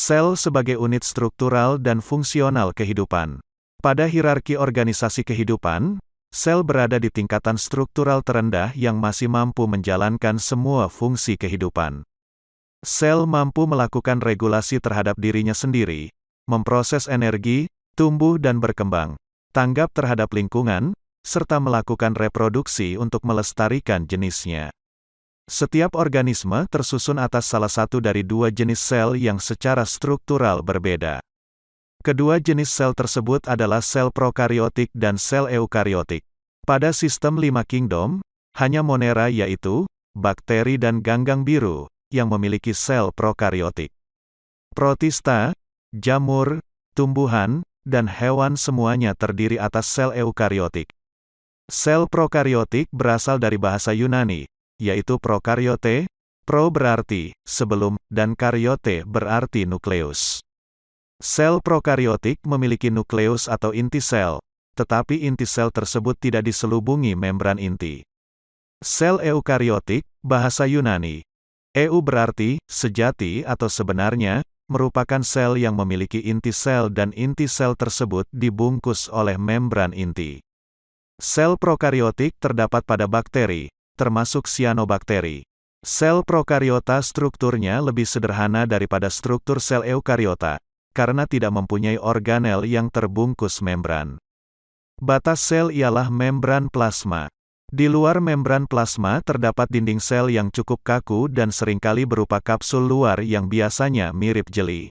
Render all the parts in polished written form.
Sel sebagai unit struktural dan fungsional kehidupan. Pada hierarki organisasi kehidupan, sel berada di tingkatan struktural terendah yang masih mampu menjalankan semua fungsi kehidupan. Sel mampu melakukan regulasi terhadap dirinya sendiri, memproses energi, tumbuh dan berkembang, tanggap terhadap lingkungan, serta melakukan reproduksi untuk melestarikan jenisnya. Setiap organisme tersusun atas salah satu dari dua jenis sel yang secara struktural berbeda. Kedua jenis sel tersebut adalah sel prokariotik dan sel eukariotik. Pada sistem 5 kingdom, hanya Monera yaitu bakteri dan ganggang biru yang memiliki sel prokariotik. Protista, jamur, tumbuhan, dan hewan semuanya terdiri atas sel eukariotik. Sel prokariotik berasal dari bahasa Yunani, yaitu prokaryote, pro berarti sebelum, dan karyote berarti nukleus. Sel prokariotik memiliki nukleus atau inti sel, tetapi inti sel tersebut tidak diselubungi membran inti. Sel eukariotik, bahasa Yunani. Eu berarti sejati atau sebenarnya, merupakan sel yang memiliki inti sel dan inti sel tersebut dibungkus oleh membran inti. Sel prokariotik terdapat pada bakteri, termasuk sianobakteri. Sel prokariota strukturnya lebih sederhana daripada struktur sel eukariota, karena tidak mempunyai organel yang terbungkus membran. Batas sel ialah membran plasma. Di luar membran plasma terdapat dinding sel yang cukup kaku dan seringkali berupa kapsul luar yang biasanya mirip jeli.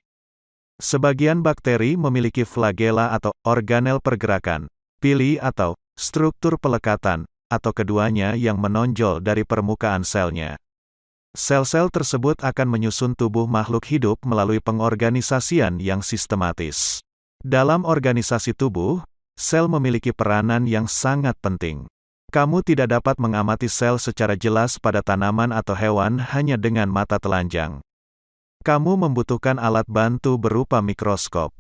Sebagian bakteri memiliki flagela atau organel pergerakan, pili atau struktur pelekatan, atau keduanya yang menonjol dari permukaan selnya. Sel-sel tersebut akan menyusun tubuh makhluk hidup melalui pengorganisasian yang sistematis. Dalam organisasi tubuh, sel memiliki peranan yang sangat penting. Kamu tidak dapat mengamati sel secara jelas pada tanaman atau hewan hanya dengan mata telanjang. Kamu membutuhkan alat bantu berupa mikroskop.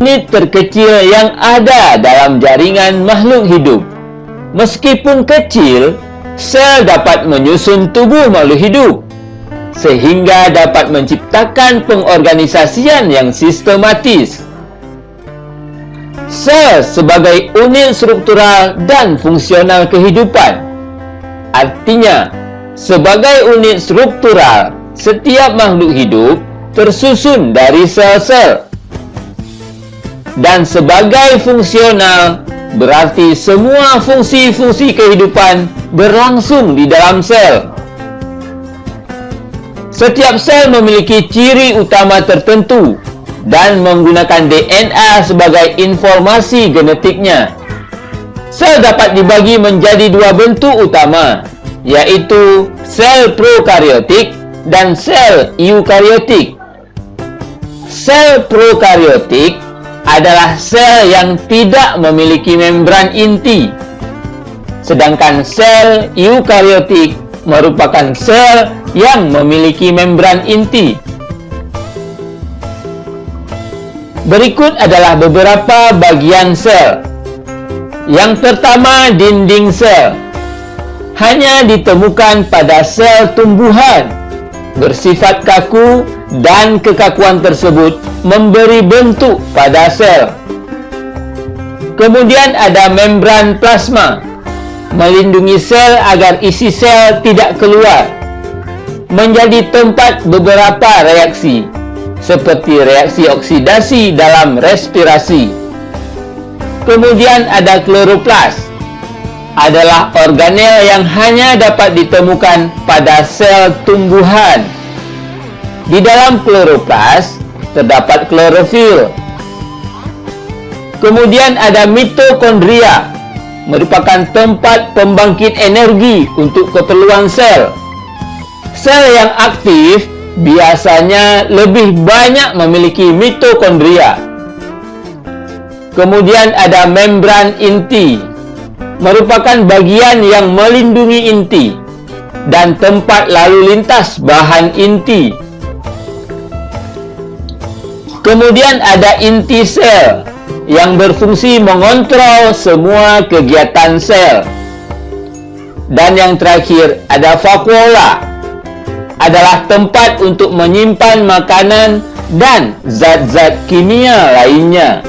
Unit terkecil yang ada dalam jaringan makhluk hidup. Meskipun kecil, sel dapat menyusun tubuh makhluk hidup, sehingga dapat menciptakan pengorganisasian yang sistematis. Sel sebagai unit struktural dan fungsional kehidupan. Artinya, sebagai unit struktural, setiap makhluk hidup tersusun dari sel-sel. Dan sebagai fungsional, berarti semua fungsi-fungsi kehidupan berlangsung di dalam sel. Setiap sel memiliki ciri utama tertentu dan menggunakan DNA sebagai informasi genetiknya. Sel dapat dibagi menjadi dua bentuk utama, yaitu sel prokariotik dan sel eukariotik. Sel prokariotik adalah sel yang tidak memiliki membran inti, sedangkan sel eukariotik merupakan sel yang memiliki membran inti. Berikut adalah beberapa bagian sel. Yang pertama, dinding sel. Hanya ditemukan pada sel tumbuhan, bersifat kaku, dan kekakuan tersebut memberi bentuk pada sel. Kemudian ada membran plasma, melindungi sel agar isi sel tidak keluar, menjadi tempat beberapa reaksi, seperti reaksi oksidasi dalam respirasi. Kemudian ada kloroplas, adalah organel yang hanya dapat ditemukan pada sel tumbuhan. Di dalam kloroplas terdapat klorofil. Kemudian ada mitokondria, merupakan tempat pembangkit energi untuk keperluan sel. Sel yang aktif biasanya lebih banyak memiliki mitokondria. Kemudian ada membran inti, merupakan bagian yang melindungi inti dan tempat lalu lintas bahan inti. Kemudian ada inti sel, yang berfungsi mengontrol semua kegiatan sel. Dan yang terakhir ada vakuola, adalah tempat untuk menyimpan makanan dan zat-zat kimia lainnya.